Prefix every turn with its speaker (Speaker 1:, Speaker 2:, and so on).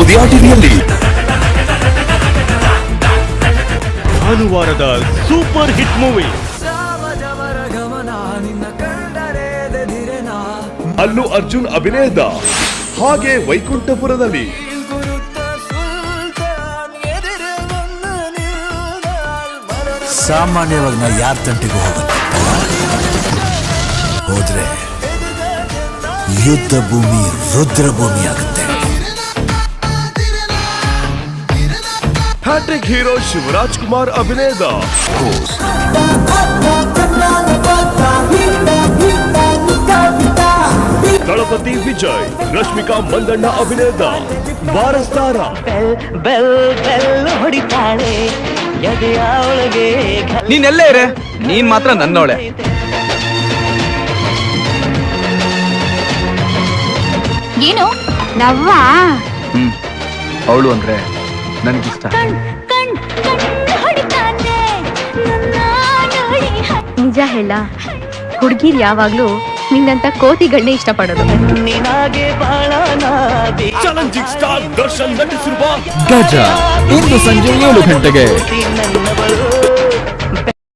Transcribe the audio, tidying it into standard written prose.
Speaker 1: ಉದಯ ಟಿವಿಯಲ್ಲಿ.
Speaker 2: ಭಾನುವಾರದ super hit movie Allu Arjun ಅಭಿನಯದ ಹಾಗೆ ವೈಕುಂಠಪುರದಲ್ಲಿ.
Speaker 3: ಸಾಮಾನ್ಯವಾಗಿ ನಾ ಯಾರ ತಂಟೆಗೂ ಹೋದ್ರೆ ಯುದ್ಧ ಭೂಮಿ ರುದ್ರ ಭೂಮಿ ಆಗುತ್ತೆ.
Speaker 2: ಹ್ಯಾಟ್ರಿಕ್ ಹೀರೋ ಶಿವರಾಜ್ ಕುಮಾರ್ ಅಭಿನಯದ ದಳಪತಿ ವಿಜಯ್, ರಶ್ಮಿಕಾ ಮಂದಣ್ಣ ಅಭಿನಯದ ವಾರಸ್ದಾರ.
Speaker 1: ನೀನೆಲ್ಲೇ ಇರೆ, ನೀನ್ ಮಾತ್ರ ನನ್ನೋಳೆ.
Speaker 4: ಏನು ನವ್ವ?
Speaker 1: ಅವಳು ಅಂದ್ರೆ ನನ್ಗಿಷ್ಟ.
Speaker 4: ನಿಜ ಹೇಳ, ಹುಡುಗಿರ್ ಯಾವಾಗ್ಲೂ ನಿನ್ನಂತ ಕೋತಿಗಳನ್ನೇ ಇಷ್ಟಪಡೋದು.
Speaker 2: ಚಾಲೆಂಜಿಂಗ್ ಸ್ಟಾರ್ ದರ್ಶನ್ ನಟಿಸಿರುವ
Speaker 1: ಗಜ ಇಂದು ಸಂಜೆ 7 ಗಂಟೆಗೆ.